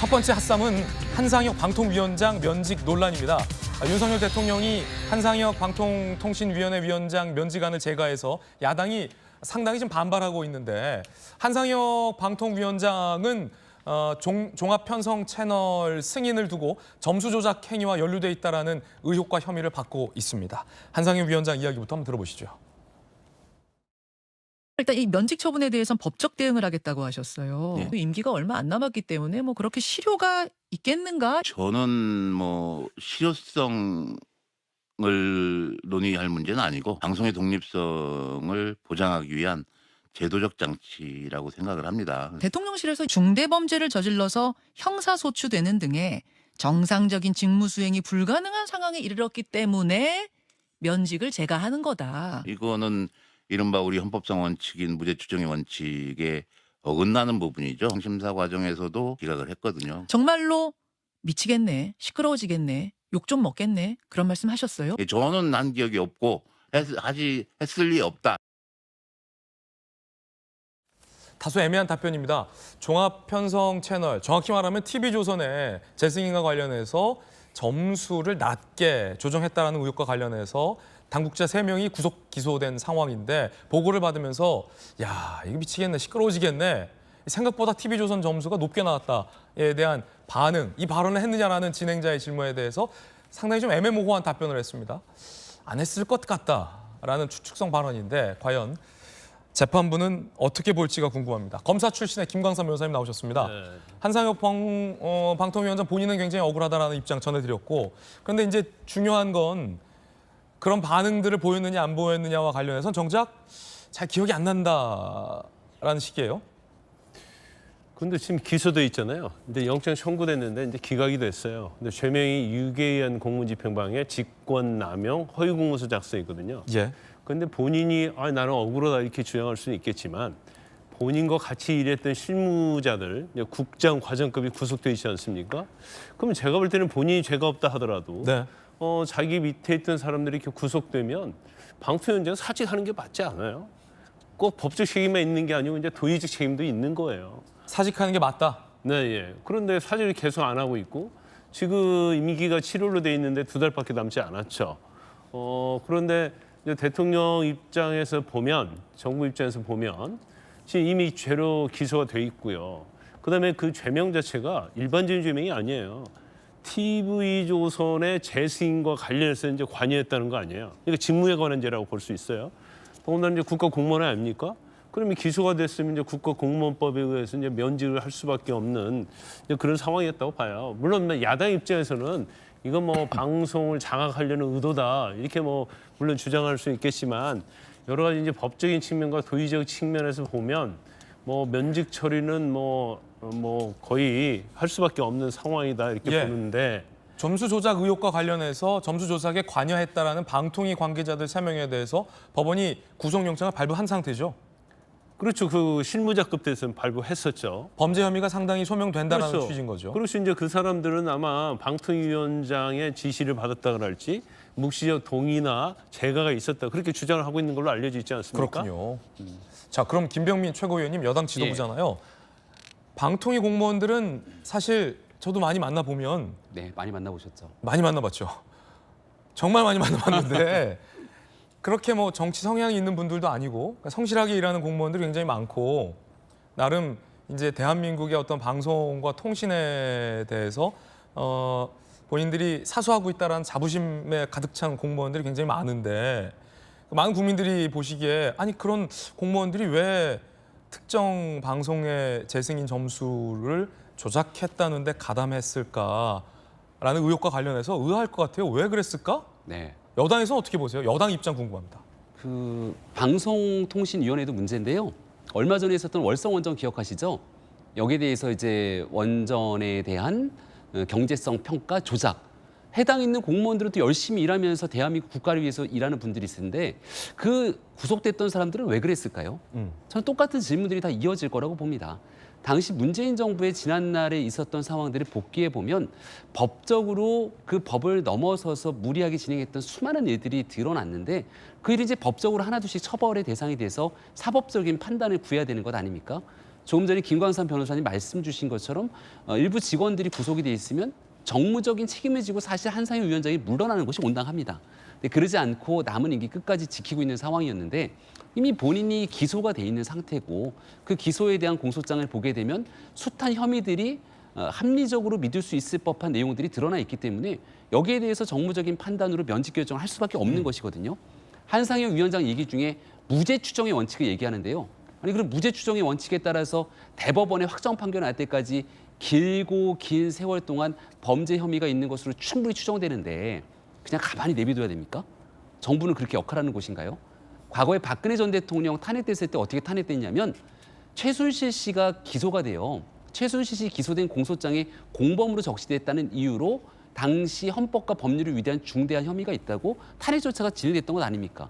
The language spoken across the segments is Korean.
첫 번째 핫쌈은 한상혁 방통위원장 면직 논란입니다. 윤석열 대통령이 한상혁 방통통신위원회 위원장 면직안을 제거해서 야당이 상당히 좀 반발하고 있는데 한상혁 방통위원장은 종합편성 채널 승인을 두고 점수 조작 행위와 연루돼 있다라는 의혹과 혐의를 받고 있습니다. 한상혁 위원장 이야기부터 한번 들어보시죠. 일단 이 면직 처분에 대해서는 법적 대응을 하겠다고 하셨어요. 네. 임기가 얼마 안 남았기 때문에 뭐 그렇게 실효가 있겠는가? 저는 뭐 실효성을 논의할 문제는 아니고 방송의 독립성을 보장하기 위한 제도적 장치라고 생각을 합니다. 대통령실에서 중대범죄를 저질러서 형사소추되는 등의 정상적인 직무 수행이 불가능한 상황에 이르렀기 때문에 면직을 제거하는 거다. 이거는 이른바 우리 헌법상 원칙인 무죄 추정의 원칙에 어긋나는 부분이죠. 심사 과정에서도 기각을 했거든요. 정말로 미치겠네, 시끄러워지겠네, 욕 좀 먹겠네 그런 말씀 하셨어요? 저는 한 기억이 없고 했을 리 없다. 다소 애매한 답변입니다. 종합편성 채널, 정확히 말하면 TV조선의 재승인과 관련해서 점수를 낮게 조정했다는 의혹과 관련해서 당국자 3명이 구속 기소된 상황인데 보고를 받으면서 야 이거 미치겠네, 시끄러워지겠네. 생각보다 TV조선 점수가 높게 나왔다에 대한 반응, 이 발언을 했느냐라는 진행자의 질문에 대해서 상당히 좀 애매모호한 답변을 했습니다. 안 했을 것 같다라는 추측성 발언인데 과연 재판부는 어떻게 볼지가 궁금합니다. 검사 출신의 김광삼 변호사님 나오셨습니다. 네. 한상혁 방통위원장 본인은 굉장히 억울하다라는 입장 전해드렸고, 그런데 이제 중요한 건 그런 반응들을 보였느냐 안 보였느냐와 관련해서는 정작 잘 기억이 안 난다라는 식이에요. 근데 지금 기소돼 있잖아요. 근데 영장 청구됐는데 이제 기각이 됐어요. 근데 죄명이 유계의한 공무집행방해, 직권남용, 허위공문서 작성이거든요. 예. 근데 본인이 나는 억울하다 이렇게 주장할 수는 있겠지만 본인과 같이 일했던 실무자들, 이제 국장, 과장급이 구속돼 있지 않습니까? 그러면 제가 볼 때는 본인이 죄가 없다 하더라도 네. 자기 밑에 있던 사람들이 이렇게 구속되면 방통위원장 사직하는 게 맞지 않아요? 꼭 법적 책임만 있는 게 아니고 이제 도의적 책임도 있는 거예요. 사직하는 게 맞다. 네, 예. 그런데 사직을 계속 안 하고 있고 지금 임기가 7월로 돼 있는데 2달밖에 남지 않았죠. 그런데 이제 대통령 입장에서 보면, 정부 입장에서 보면 지금 이미 죄로 기소가 돼 있고요. 그다음에 그 죄명 자체가 일반적인 죄명이 아니에요. TV조선의 재승인과 관련해서 이제 관여했다는 거 아니에요. 그러니까 직무에 관한 죄라고 볼 수 있어요. 더군다나 이제 국가공무원 아닙니까? 그러면 기소가 됐으면 이제 국가공무원법에 의해서 이제 면직을 할 수밖에 없는 이제 그런 상황이었다고 봐요. 물론 야당 입장에서는 이건 뭐 방송을 장악하려는 의도다 이렇게 뭐 물론 주장할 수 있겠지만 여러 가지 이제 법적인 측면과 도의적 측면에서 보면 뭐 면직 처리는 뭐 거의 할 수밖에 없는 상황이다 이렇게 예. 보는데. 점수 조작 의혹과 관련해서 점수 조작에 관여했다라는 방통위 관계자들 3명에 대해서 법원이 구속영장을 발부한 상태죠. 그렇죠. 그 실무자급 대해서는 발부했었죠. 범죄 혐의가 상당히 소명된다는 그렇죠. 취지인 거죠. 그렇죠. 이제 그 사람들은 아마 방통위원장의 지시를 받았다 그럴지 묵시적 동의나 재가가 있었다 그렇게 주장을 하고 있는 걸로 알려져 있지 않습니까? 그렇군요. 자, 그럼 김병민 최고위원님 여당 지도부잖아요. 방통위 공무원들은 사실 저도 많이 만나보면 네, 많이 만나보셨죠. 많이 만나봤죠. 정말 많이 만나봤는데 그렇게 뭐 정치 성향이 있는 분들도 아니고 성실하게 일하는 공무원들이 굉장히 많고 나름 이제 대한민국의 어떤 방송과 통신에 대해서 본인들이 사수하고 있다라는 자부심에 가득 찬 공무원들이 굉장히 많은데 많은 국민들이 보시기에 아니 그런 공무원들이 왜 특정 방송의 재승인 점수를 조작했다는데 가담했을까라는 의혹과 관련해서 의아할 것 같아요. 왜 그랬을까? 네. 여당에서 어떻게 보세요? 여당 입장 궁금합니다. 그 방송통신위원회도 문제인데요. 얼마 전에 있었던 월성 원전 기억하시죠? 여기에 대해서 이제 원전에 대한 경제성 평가 조작. 해당 있는 공무원들은 또 열심히 일하면서 대한민국 국가를 위해서 일하는 분들이 있을 텐데 그 구속됐던 사람들은 왜 그랬을까요? 저는 똑같은 질문들이 다 이어질 거라고 봅니다. 당시 문재인 정부의 지난날에 있었던 상황들을 복귀해 보면 법적으로 그 법을 넘어서서 무리하게 진행했던 수많은 일들이 드러났는데 그 일이 이제 법적으로 하나둘씩 처벌의 대상이 돼서 사법적인 판단을 구해야 되는 것 아닙니까? 조금 전에 김광산 변호사님 말씀 주신 것처럼 일부 직원들이 구속이 돼 있으면 정무적인 책임을 지고 사실 한상혁 위원장이 물러나는 것이 온당합니다. 근데 그러지 않고 남은 임기 끝까지 지키고 있는 상황이었는데 이미 본인이 기소가 돼 있는 상태고 그 기소에 대한 공소장을 보게 되면 숱한 혐의들이 합리적으로 믿을 수 있을 법한 내용들이 드러나 있기 때문에 여기에 대해서 정무적인 판단으로 면직 결정을 할 수밖에 없는 것이거든요. 한상혁 위원장 얘기 중에 무죄 추정의 원칙을 얘기하는데요. 아니 그럼 무죄 추정의 원칙에 따라서 대법원의 확정 판결 날 때까지 길고 긴 세월 동안 범죄 혐의가 있는 것으로 충분히 추정되는데 그냥 가만히 내비둬야 됩니까? 정부는 그렇게 역할하는 곳인가요? 과거에 박근혜 전 대통령 탄핵됐을 때 어떻게 탄핵됐냐면 최순실 씨가 기소가 돼요. 최순실 씨 기소된 공소장에 공범으로 적시됐다는 이유로 당시 헌법과 법률을 위대한 중대한 혐의가 있다고 탄핵 절차가 진행됐던 것 아닙니까?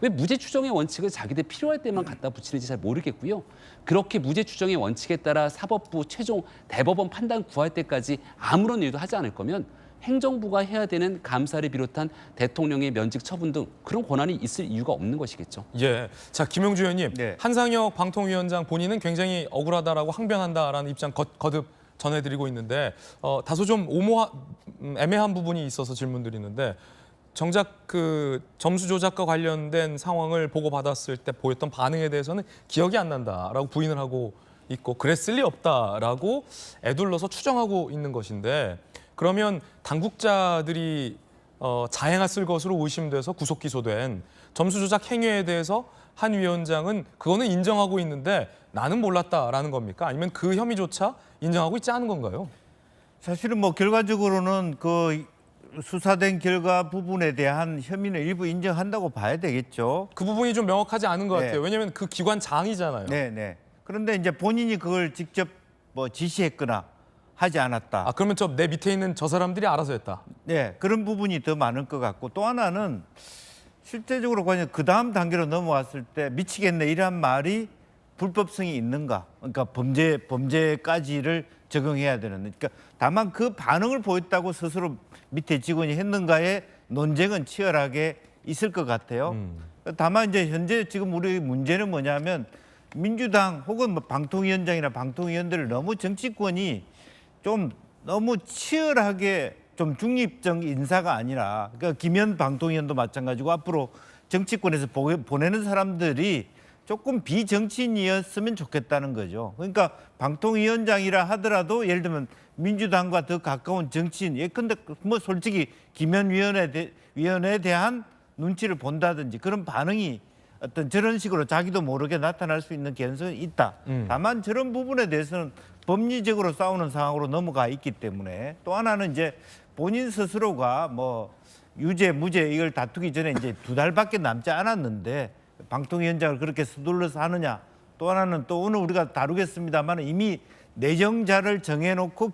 왜 무죄 추정의 원칙을 자기들 필요할 때만 갖다 붙이는지 잘 모르겠고요. 그렇게 무죄 추정의 원칙에 따라 사법부 최종 대법원 판단 구할 때까지 아무런 일도 하지 않을 거면 행정부가 해야 되는 감사를 비롯한 대통령의 면직 처분 등 그런 권한이 있을 이유가 없는 것이겠죠. 예. 자, 김용주 의원님, 네. 한상혁 방통위원장 본인은 굉장히 억울하다라고 항변한다라는 입장 거듭 전해드리고 있는데 다소 좀 애매한 부분이 있어서 질문드리는데 정작 그 점수 조작과 관련된 상황을 보고받았을 때 보였던 반응에 대해서는 기억이 안 난다라고 부인을 하고 있고 그랬을 리 없다라고 애둘러서 추정하고 있는 것인데 그러면 당국자들이 자행했을 것으로 의심돼서 구속 기소된 점수 조작 행위에 대해서 한 위원장은 그거는 인정하고 있는데 나는 몰랐다라는 겁니까? 아니면 그 혐의조차 인정하고 있지 않은 건가요? 사실은 뭐 결과적으로는 그 수사된 결과 부분에 대한 혐의는 일부 인정한다고 봐야 되겠죠. 그 부분이 좀 명확하지 않은 것 네. 같아요. 왜냐하면 그 기관장이잖아요. 네. 그런데 이제 본인이 그걸 직접 뭐 지시했거나 하지 않았다. 아 그러면 저 내 밑에 있는 저 사람들이 알아서 했다. 네, 그런 부분이 더 많을 것 같고 또 하나는 실제적으로 과연 그 다음 단계로 넘어왔을 때 미치겠네 이런 말이 불법성이 있는가? 그러니까 범죄까지를 적용해야 되는. 그러니까 다만 그 반응을 보였다고 스스로 밑에 직원이 했는가의 논쟁은 치열하게 있을 것 같아요. 다만 이제 현재 지금 우리 문제는 뭐냐면 민주당 혹은 뭐 방통위원장이나 방통위원들을 너무 정치권이 좀 너무 치열하게 좀 중립적 인사가 아니라 그러니까 김현 방통위원도 마찬가지고 앞으로 정치권에서 보내는 사람들이 조금 비정치인이었으면 좋겠다는 거죠. 그러니까 방통위원장이라 하더라도 예를 들면 민주당과 더 가까운 정치인 예컨대 뭐 솔직히 김현 위원에 대한 눈치를 본다든지 그런 반응이 어떤 저런 식으로 자기도 모르게 나타날 수 있는 개연성이 있다. 다만 저런 부분에 대해서는 법리적으로 싸우는 상황으로 넘어가 있기 때문에 또 하나는 이제 본인 스스로가 뭐 유죄 무죄 이걸 다투기 전에 이제 2달밖에 남지 않았는데 방통위원장을 그렇게 서둘러서 하느냐. 또 하나는 또 오늘 우리가 다루겠습니다만 이미 내정자를 정해놓고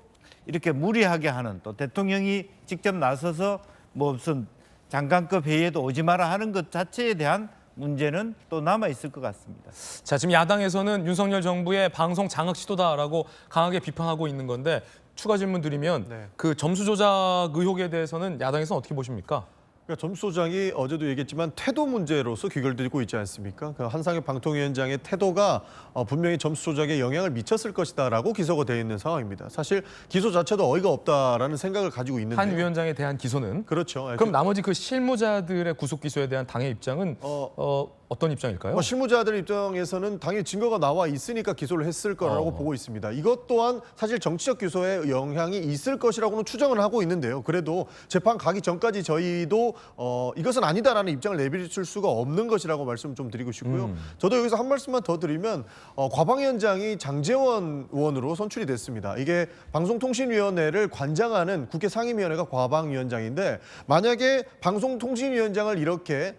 이렇게 무리하게 하는 또 대통령이 직접 나서서 뭐 무슨 장관급 회의에도 오지 마라 하는 것 자체에 대한 문제는 또 남아 있을 것 같습니다. 자, 지금 야당에서는 윤석열 정부의 방송 장악 시도다라고 강하게 비판하고 있는 건데 추가 질문 드리면 네. 그 점수 조작 의혹에 대해서는 야당에서는 어떻게 보십니까? 그러니까 점수 조작이 어제도 얘기했지만 태도 문제로서 귀결되고 있지 않습니까? 그 한상혁 방통위원장의 태도가 분명히 점수 조작에 영향을 미쳤을 것이다라고 기소가 되어 있는 상황입니다. 사실 기소 자체도 어이가 없다라는 생각을 가지고 있는데 한 위원장에 대한 기소는 그렇죠. 그럼 나머지 그 실무자들의 구속 기소에 대한 당의 입장은 어떤 입장일까요? 뭐 실무자들 입장에서는 당연히 증거가 나와 있으니까 기소를 했을 거라고 보고 있습니다. 이것 또한 사실 정치적 기소에 영향이 있을 것이라고는 추정을 하고 있는데요. 그래도 재판 가기 전까지 저희도 이것은 아니다라는 입장을 내비칠 수가 없는 것이라고 말씀 좀 드리고 싶고요. 저도 여기서 한 말씀만 더 드리면 과방위원장이 장제원 의원으로 선출이 됐습니다. 이게 방송통신위원회를 관장하는 국회 상임위원회가 과방위원장인데 만약에 방송통신위원장을 이렇게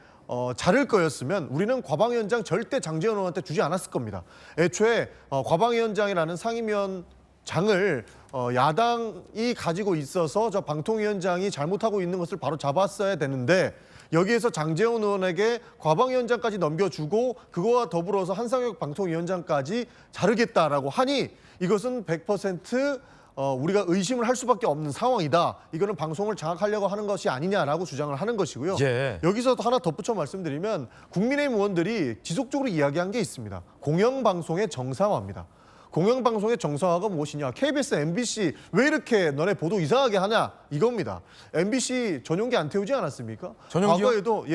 자를 거였으면 우리는 과방위원장 절대 장제원 의원한테 주지 않았을 겁니다. 애초에 과방위원장이라는 상임위원장을 야당이 가지고 있어서 저 방통위원장이 잘못하고 있는 것을 바로 잡았어야 되는데 여기에서 장제원 의원에게 과방위원장까지 넘겨주고 그거와 더불어서 한상혁 방통위원장까지 자르겠다라고 하니 이것은 100% 우리가 의심을 할 수밖에 없는 상황이다. 이거는 방송을 장악하려고 하는 것이 아니냐라고 주장을 하는 것이고요. 예. 여기서 하나 덧붙여 말씀드리면 국민의힘 의원들이 지속적으로 이야기한 게 있습니다. 공영방송의 정상화입니다. 공영방송의 정상화가 무엇이냐? KBS, MBC 왜 이렇게 너네 보도 이상하게 하냐? 이겁니다. MBC 전용기 안 태우지 않았습니까? 전용기요? 과거에도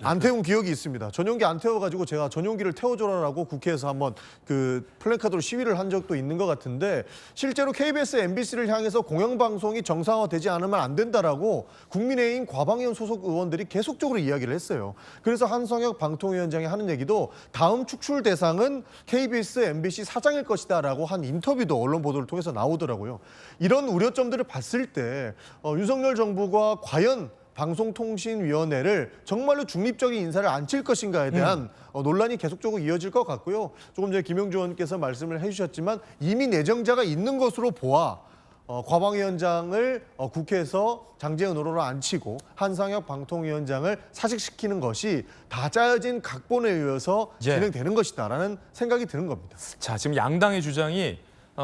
안 태운 기억이 있습니다. 전용기 안 태워가지고 제가 전용기를 태워줘라라고 국회에서 한번 그 플래카드로 시위를 한 적도 있는 것 같은데 실제로 KBS, MBC를 향해서 공영방송이 정상화되지 않으면 안 된다라고 국민의힘 과방위원 소속 의원들이 계속적으로 이야기를 했어요. 그래서 한성혁 방통위원장이 하는 얘기도 다음 축출 대상은 KBS, MBC 사장일 것이다라고 한 인터뷰도 언론 보도를 통해서 나오더라고요. 이런 우려점들을 봤을 때 윤석열 정부가 과연 방송통신위원회를 정말로 중립적인 인사를 앉힐 것인가에 대한 논란이 계속적으로 이어질 것 같고요. 조금 전에 김영주 의원께서 말씀을 해주셨지만 이미 내정자가 있는 것으로 보아 과방위원장을 국회에서 장제은 의원으로 앉히고 한상혁 방통위원장을 사직시키는 것이 다 짜여진 각본에 의해서 예. 진행되는 것이다라는 생각이 드는 겁니다. 자, 지금 양당의 주장이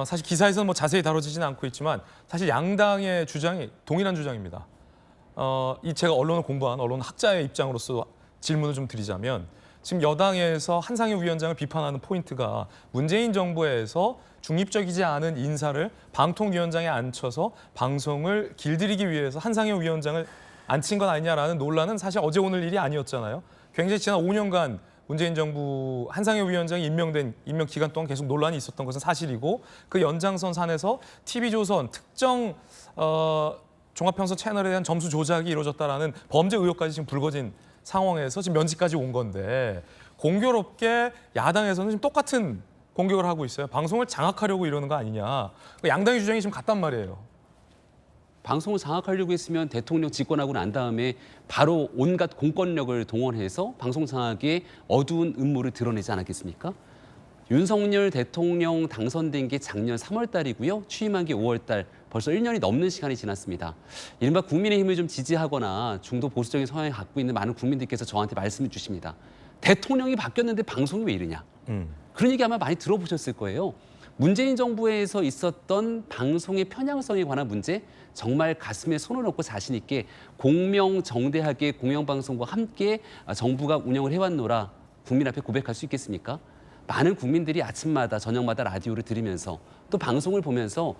사실 기사에서는 뭐 자세히 다뤄지지는 않고 있지만 사실 양당의 주장이 동일한 주장입니다. 이 제가 언론을 공부한 언론 학자의 입장으로서 질문을 좀 드리자면 지금 여당에서 한상혁 위원장을 비판하는 포인트가 문재인 정부에서 중립적이지 않은 인사를 방통위원장에 앉혀서 방송을 길들이기 위해서 한상혁 위원장을 앉힌 건 아니냐라는 논란은 사실 어제 오늘 일이 아니었잖아요. 굉장히 지난 5년간 문재인 정부 한상혁 위원장이 임명 기간 동안 계속 논란이 있었던 것은 사실이고 그 연장선 산에서 TV조선 특정 종합편성 채널에 대한 점수 조작이 이루어졌다라는 범죄 의혹까지 지금 불거진 상황에서 지금 면직까지 온 건데 공교롭게 야당에서는 지금 똑같은 공격을 하고 있어요. 방송을 장악하려고 이러는 거 아니냐. 양당의 주장이 지금 같단 말이에요. 방송을 장악하려고 했으면 대통령 집권하고 난 다음에 바로 온갖 공권력을 동원해서 방송 장악의 어두운 음모를 드러내지 않았겠습니까? 윤석열 대통령 당선된 게 작년 3월 달이고요. 취임한 게 5월 달. 벌써 1년이 넘는 시간이 지났습니다. 이른바 국민의힘을 좀 지지하거나 중도 보수적인 성향을 갖고 있는 많은 국민들께서 저한테 말씀을 주십니다. 대통령이 바뀌었는데 방송이 왜 이러냐. 그런 얘기 아마 많이 들어보셨을 거예요. 문재인 정부에서 있었던 방송의 편향성에 관한 문제 정말 가슴에 손을 얹고 자신 있게 공명정대하게 공영방송과 함께 정부가 운영을 해왔노라 국민 앞에 고백할 수 있겠습니까? 많은 국민들이 아침마다 저녁마다 라디오를 들으면서 또 방송을 보면서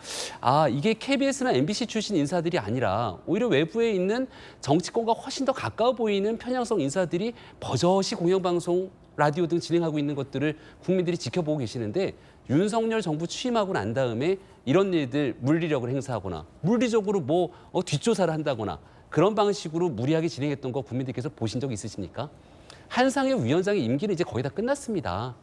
이게 KBS나 MBC 출신 인사들이 아니라 오히려 외부에 있는 정치권과 훨씬 더 가까워 보이는 편향성 인사들이 버젓이 공영방송, 라디오 등 진행하고 있는 것들을 국민들이 지켜보고 계시는데 윤석열 정부 취임하고 난 다음에 이런 일들 물리력을 행사하거나 물리적으로 뒷조사를 한다거나 그런 방식으로 무리하게 진행했던 거 국민들께서 보신 적 있으십니까? 한상혁 위원장의 임기는 이제 거의 다 끝났습니다.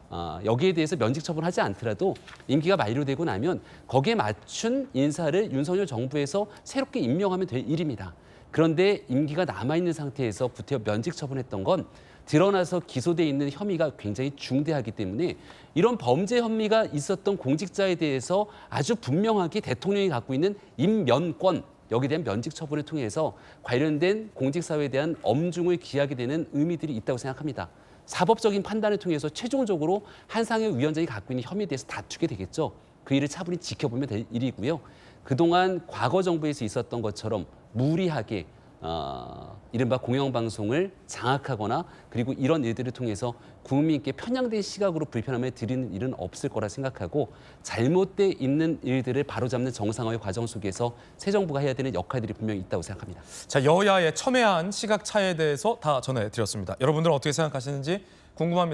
여기에 대해서 면직 처분하지 않더라도 임기가 만료되고 나면 거기에 맞춘 인사를 윤석열 정부에서 새롭게 임명하면 될 일입니다. 그런데 임기가 남아있는 상태에서 구태여 면직 처분했던 건 드러나서 기소돼 있는 혐의가 굉장히 중대하기 때문에 이런 범죄 혐의가 있었던 공직자에 대해서 아주 분명하게 대통령이 갖고 있는 임면권 여기에 대한 면직 처분을 통해서 관련된 공직사회에 대한 엄중을 기하게 되는 의미들이 있다고 생각합니다. 사법적인 판단을 통해서 최종적으로 한상혁 위원장이 갖고 있는 혐의에 대해서 다투게 되겠죠. 그 일을 차분히 지켜보면 될 일이고요. 그동안 과거 정부에서 있었던 것처럼 무리하게 이른바 공영방송을 장악하거나 그리고 이런 일들을 통해서 국민께 편향된 시각으로 불편함을 드리는 일은 없을 거라 생각하고 잘못돼 있는 일들을 바로잡는 정상화의 과정 속에서 새 정부가 해야 되는 역할들이 분명히 있다고 생각합니다. 자, 여야의 첨예한 시각 차이에 대해서 다 전해드렸습니다. 여러분들은 어떻게 생각하시는지 궁금합니다.